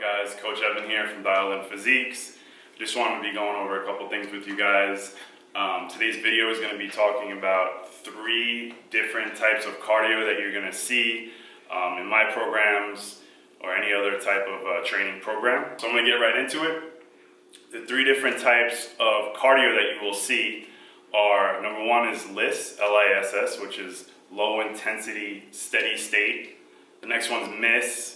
guys? Coach Evan here from Dial In Physiques. Just wanted to be going over a couple things with you guys. Today's video is going to be talking about 3 different types of cardio that you're going to see in my programs or any other type of training program. So I'm going to get right into it. The 3 different types of cardio that you will see are, number 1 is LISS, L-I-S-S, which is low intensity steady state. The next one's MISS,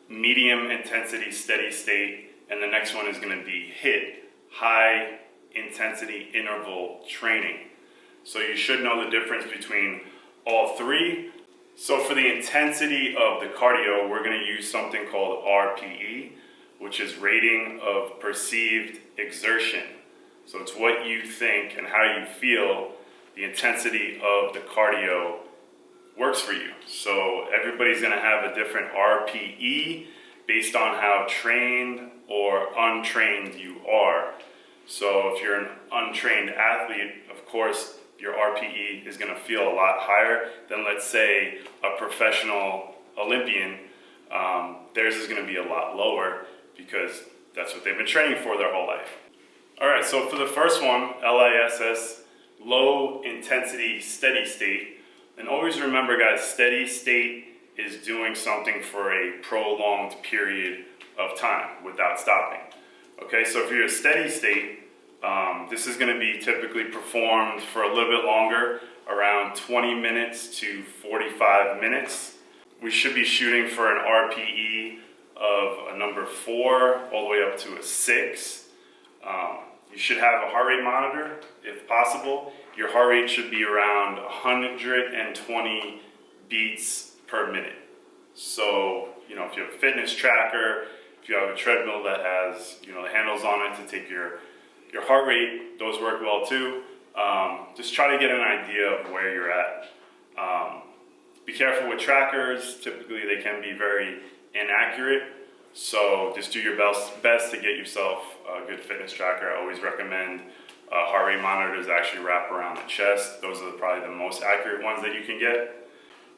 medium intensity steady state, and the next one is going to be HIIT, high intensity interval training. So you should know the difference between all 3. So for the intensity of the cardio, we're going to use something called RPE, which is rating of perceived exertion. So it's what you think and how you feel the intensity of the cardio works for you. So everybody's going to have a different RPE based on how trained or untrained you are. So if you're an untrained athlete, of course, your RPE is going to feel a lot higher than, let's say, a professional Olympian. Theirs is going to be a lot lower because that's what they've been training for their whole life. All right, so for the first one, LISS, low intensity steady state. And always remember, guys, steady state is doing something for a prolonged period of time without stopping. Okay, so if you're a steady state, this is going to be typically performed for a little bit longer, around 20 minutes to 45 minutes. We should be shooting for an RPE of a number 4 all the way up to a 6. You should have a heart rate monitor if possible. Your heart rate should be around 120 beats per minute. So, if you have a fitness tracker, if you have a treadmill that has, the handles on it to take your heart rate, those work well too. Just try to get an idea of where you're at. Be careful with trackers. Typically, they can be very inaccurate. So just do your best to get yourself a good fitness tracker. I always recommend heart rate monitors actually wrap around the chest. Those are probably the most accurate ones that you can get.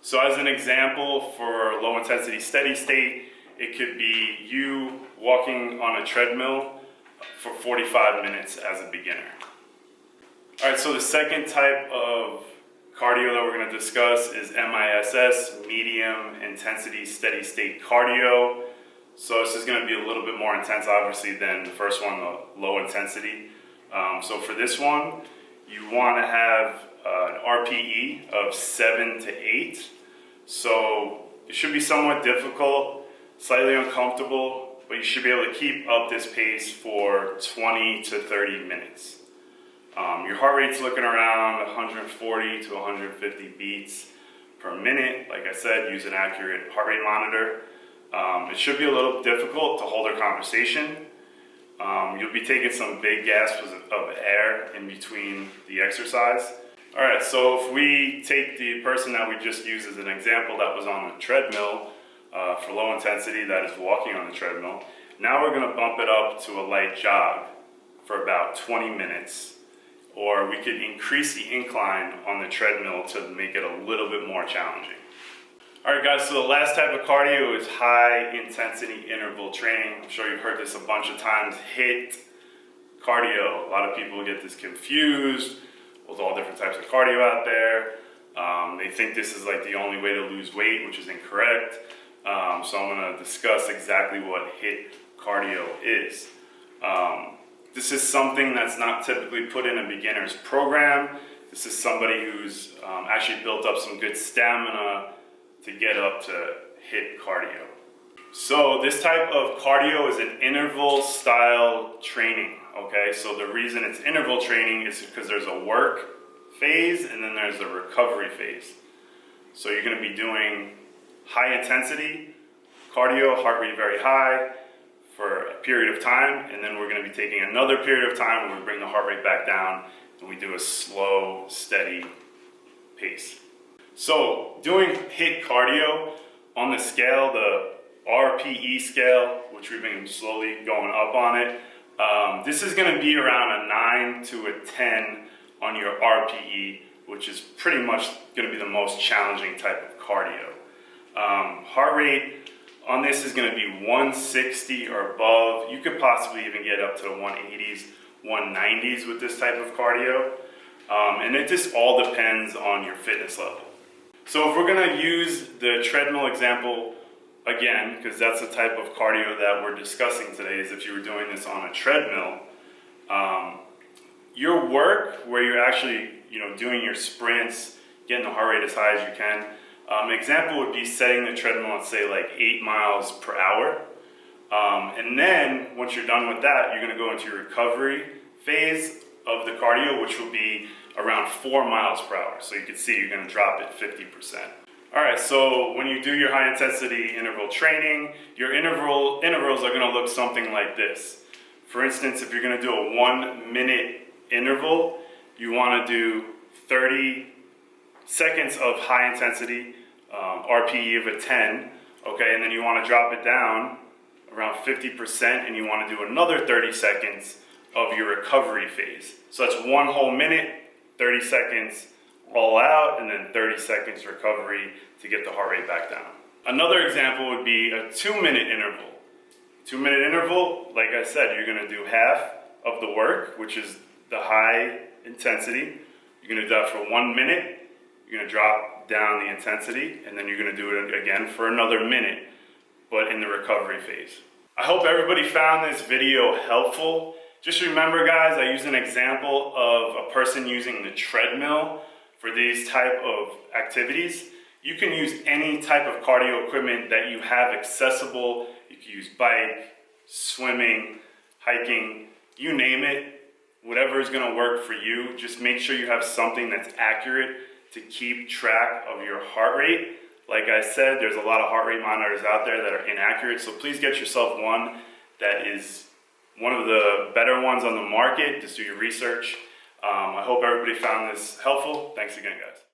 So as an example for low intensity steady state, it could be you walking on a treadmill for 45 minutes as a beginner. All right, so the second type of cardio that we're going to discuss is MISS, medium intensity steady state cardio. So this is going to be a little bit more intense, obviously, than the first one, the low intensity. So for this one, you want to have an RPE of 7 to 8. So it should be somewhat difficult, slightly uncomfortable, but you should be able to keep up this pace for 20 to 30 minutes. Your heart rate's looking around 140 to 150 beats per minute. Like I said, use an accurate heart rate monitor. It should be a little difficult to hold a conversation. You'll be taking some big gasps of air in between the exercise. All right, so if we take the person that we just used as an example that was on the treadmill for low intensity, that is walking on the treadmill, now we're going to bump it up to a light jog for about 20 minutes. Or we could increase the incline on the treadmill to make it a little bit more challenging. All right, guys, so the last type of cardio is high intensity interval training. I'm sure you've heard this a bunch of times, HIIT cardio. A lot of people get this confused with all different types of cardio out there. They think this is like the only way to lose weight, which is incorrect. So I'm going to discuss exactly what HIIT cardio is. This is something that's not typically put in a beginner's program. This is somebody who's actually built up some good stamina to get up to HIIT cardio. So this type of cardio is an interval style training, okay? So the reason it's interval training is because there's a work phase and then there's a recovery phase. So you're gonna be doing high intensity cardio, heart rate very high for a period of time, and then we're gonna be taking another period of time where we bring the heart rate back down and we do a slow, steady pace. So doing HIIT cardio on the scale, the RPE scale, which we've been slowly going up on it, this is going to be around a 9 to a 10 on your RPE, which is pretty much going to be the most challenging type of cardio. Heart rate on this is going to be 160 or above. You could possibly even get up to the 180s, 190s with this type of cardio. And it just all depends on your fitness level. So if we're going to use the treadmill example again, because that's the type of cardio that we're discussing today, is if you were doing this on a treadmill, your work where you're actually doing your sprints, getting the heart rate as high as you can. An example would be setting the treadmill at say like 8 miles per hour. And then once you're done with that, you're going to go into your recovery phase of the cardio, which will be around 4 miles per hour. So you can see you're going to drop it 50%. All right, so when you do your high intensity interval training, your intervals are going to look something like this. For instance, if you're going to do a 1 minute interval, you want to do 30 seconds of high intensity, RPE of a 10, okay, and then you want to drop it down around 50%, and you want to do another 30 seconds of your recovery phase. So that's 1 whole minute, 30 seconds all out, and then 30 seconds recovery to get the heart rate back down. Another example would be a 2 minute interval. 2 minute interval, like I said, you're going to do half of the work, which is the high intensity. You're going to do that for 1 minute. You're going to drop down the intensity, and then you're going to do it again for another minute, but in the recovery phase. I hope everybody found this video helpful. Just remember, guys, I used an example of a person using the treadmill for these type of activities. You can use any type of cardio equipment that you have accessible. You can use bike, swimming, hiking, you name it. Whatever is going to work for you. Just make sure you have something that's accurate to keep track of your heart rate. Like I said, there's a lot of heart rate monitors out there that are inaccurate, so please get yourself one that is one of the better ones on the market. Just do your research. I hope everybody found this helpful. Thanks again, guys.